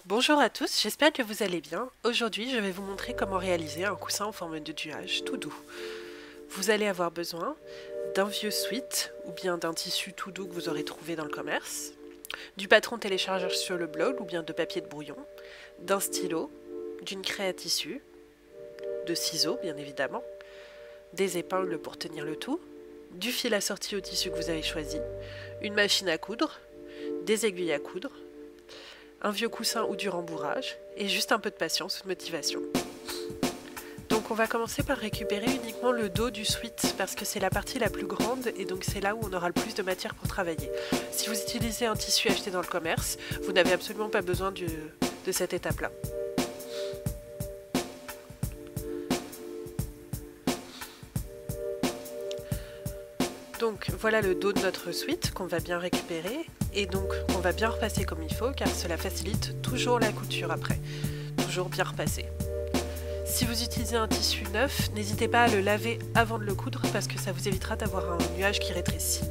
Bonjour à tous, j'espère que vous allez bien. Aujourd'hui, je vais vous montrer comment réaliser un coussin en forme de nuage tout doux. Vous allez avoir besoin d'un vieux sweat ou bien d'un tissu tout doux que vous aurez trouvé dans le commerce, du patron téléchargeur sur le blog ou bien de papier de brouillon, d'un stylo, d'une craie à tissu, de ciseaux bien évidemment, des épingles pour tenir le tout, du fil assorti au tissu que vous avez choisi, une machine à coudre, des aiguilles à coudre, un vieux coussin ou du rembourrage, et juste un peu de patience ou de motivation. Donc on va commencer par récupérer uniquement le dos du sweat, parce que c'est la partie la plus grande, et donc c'est là où on aura le plus de matière pour travailler. Si vous utilisez un tissu acheté dans le commerce, vous n'avez absolument pas besoin de cette étape-là. Donc voilà le dos de notre sweat qu'on va bien récupérer et donc on va bien repasser comme il faut car cela facilite toujours la couture après, toujours bien repasser. Si vous utilisez un tissu neuf, n'hésitez pas à le laver avant de le coudre parce que ça vous évitera d'avoir un nuage qui rétrécit.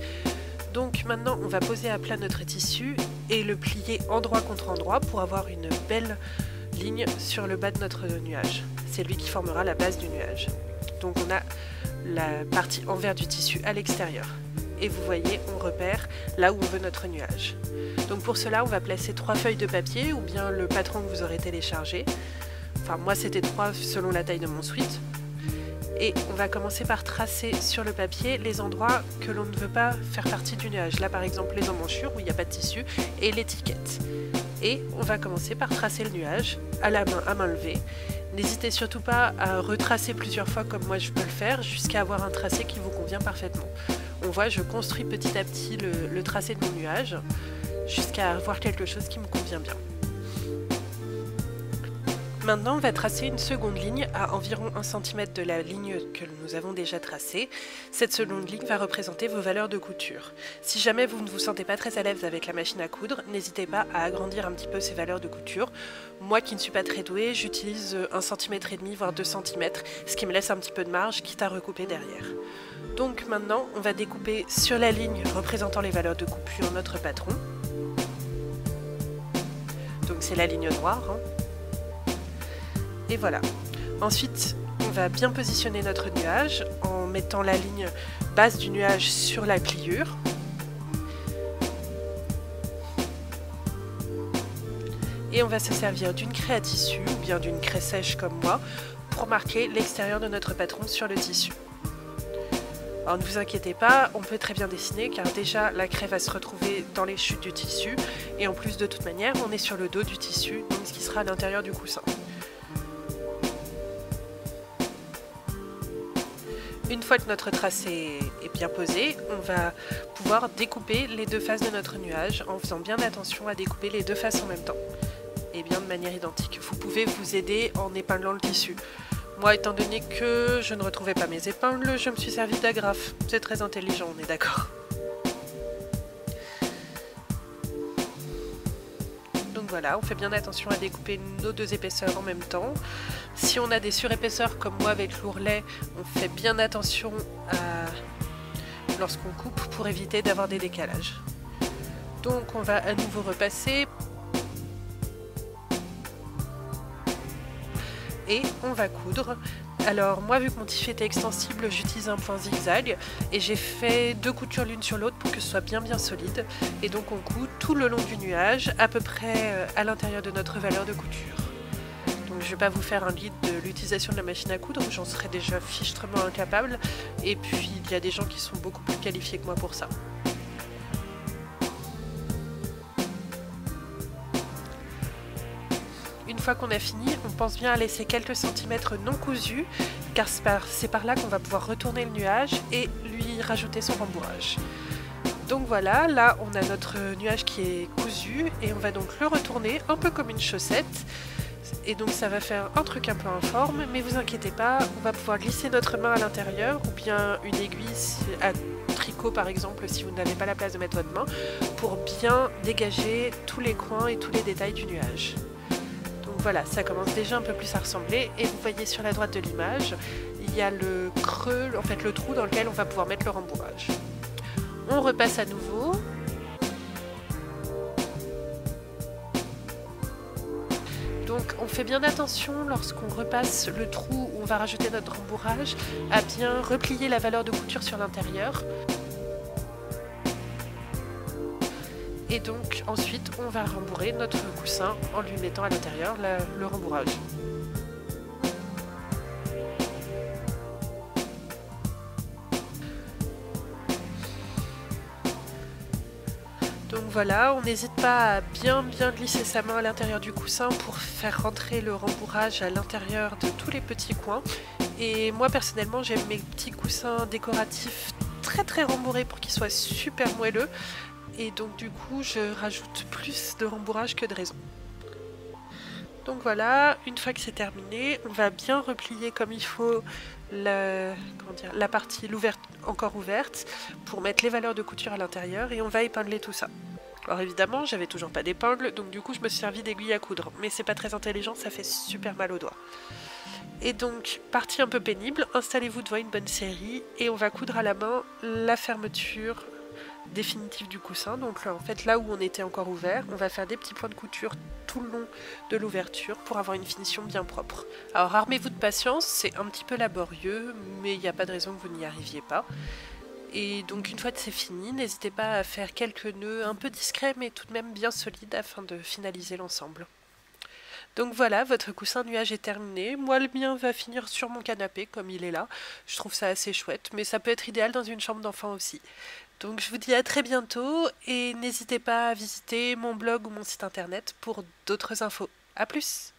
Donc maintenant on va poser à plat notre tissu et le plier endroit contre endroit pour avoir une belle ligne sur le bas de notre nuage. C'est lui qui formera la base du nuage. Donc on a la partie envers du tissu à l'extérieur. Et vous voyez, on repère là où on veut notre nuage. Donc pour cela, on va placer 3 feuilles de papier ou bien le patron que vous aurez téléchargé. Enfin, moi c'était 3 selon la taille de mon sweat. Et on va commencer par tracer sur le papier les endroits que l'on ne veut pas faire partie du nuage. Là par exemple les emmanchures où il n'y a pas de tissu et l'étiquette. Et on va commencer par tracer le nuage à la main, à main levée. N'hésitez surtout pas à retracer plusieurs fois comme moi je peux le faire jusqu'à avoir un tracé qui vous convient parfaitement. On voit, je construis petit à petit le tracé de mon nuage jusqu'à avoir quelque chose qui me convient bien. Maintenant, on va tracer une seconde ligne à environ 1 cm de la ligne que nous avons déjà tracée. Cette seconde ligne va représenter vos valeurs de couture. Si jamais vous ne vous sentez pas très à l'aise avec la machine à coudre, n'hésitez pas à agrandir un petit peu ces valeurs de couture. Moi qui ne suis pas très douée, j'utilise 1,5 cm voire 2 cm, ce qui me laisse un petit peu de marge, quitte à recouper derrière. Donc maintenant, on va découper sur la ligne représentant les valeurs de coupure notre patron. Donc c'est la ligne noire. Et voilà. Ensuite, on va bien positionner notre nuage en mettant la ligne basse du nuage sur la pliure. Et on va se servir d'une craie à tissu ou bien d'une craie sèche comme moi pour marquer l'extérieur de notre patron sur le tissu. Alors ne vous inquiétez pas, on peut très bien dessiner car déjà la craie va se retrouver dans les chutes du tissu et en plus de toute manière on est sur le dos du tissu, donc ce qui sera à l'intérieur du coussin. Une fois que notre tracé est bien posé, on va pouvoir découper les deux faces de notre nuage en faisant bien attention à découper les deux faces en même temps et bien de manière identique. Vous pouvez vous aider en épinglant le tissu. Moi, étant donné que je ne retrouvais pas mes épingles, je me suis servi d'agrafe. C'est très intelligent, on est d'accord. Donc voilà, on fait bien attention à découper nos deux épaisseurs en même temps. Si on a des surépaisseurs comme moi avec l'ourlet, on fait bien attention lorsqu'on coupe pour éviter d'avoir des décalages. Donc on va à nouveau repasser. Et on va coudre. Alors moi vu que mon tissu était extensible, j'utilise un point zigzag et j'ai fait 2 coutures l'une sur l'autre pour que ce soit bien solide. Et donc on coud tout le long du nuage, à peu près à l'intérieur de notre valeur de couture. Donc je ne vais pas vous faire un guide de l'utilisation de la machine à coudre, j'en serais déjà fichtrement incapable. Et puis il y a des gens qui sont beaucoup plus qualifiés que moi pour ça. Une fois qu'on a fini, on pense bien à laisser quelques centimètres non cousus, car c'est par là qu'on va pouvoir retourner le nuage et lui rajouter son rembourrage. Donc voilà, là on a notre nuage qui est cousu et on va donc le retourner un peu comme une chaussette. Et donc ça va faire un truc un peu informe, mais vous inquiétez pas, on va pouvoir glisser notre main à l'intérieur ou bien une aiguille à tricot par exemple si vous n'avez pas la place de mettre votre main pour bien dégager tous les coins et tous les détails du nuage. Voilà, ça commence déjà un peu plus à ressembler et vous voyez sur la droite de l'image, il y a le creux, en fait le trou dans lequel on va pouvoir mettre le rembourrage. On repasse à nouveau. Donc on fait bien attention lorsqu'on repasse le trou où on va rajouter notre rembourrage à bien replier la valeur de couture sur l'intérieur. Et donc ensuite on va rembourrer notre coussin en lui mettant à l'intérieur le rembourrage. Donc voilà, on n'hésite pas à bien glisser sa main à l'intérieur du coussin pour faire rentrer le rembourrage à l'intérieur de tous les petits coins. Et moi personnellement j'aime mes petits coussins décoratifs très rembourrés pour qu'ils soient super moelleux. Et donc du coup je rajoute plus de rembourrage que de raison. Donc voilà, une fois que c'est terminé, on va bien replier comme il faut la partie encore ouverte pour mettre les valeurs de couture à l'intérieur et on va épingler tout ça. Alors évidemment, j'avais toujours pas d'épingle, donc du coup je me suis servi d'aiguille à coudre, mais c'est pas très intelligent, ça fait super mal aux doigts. Et donc, partie un peu pénible, installez-vous devant une bonne série et on va coudre à la main la fermeture définitive du coussin. Donc là, en fait, là où on était encore ouvert, on va faire des petits points de couture tout le long de l'ouverture pour avoir une finition bien propre. Alors armez-vous de patience, c'est un petit peu laborieux, mais il n'y a pas de raison que vous n'y arriviez pas. Et donc une fois que c'est fini, n'hésitez pas à faire quelques nœuds un peu discrets mais tout de même bien solides afin de finaliser l'ensemble. Donc voilà, votre coussin nuage est terminé. Moi, le mien va finir sur mon canapé, comme il est là. Je trouve ça assez chouette, mais ça peut être idéal dans une chambre d'enfant aussi. Donc je vous dis à très bientôt, et n'hésitez pas à visiter mon blog ou mon site internet pour d'autres infos. A plus!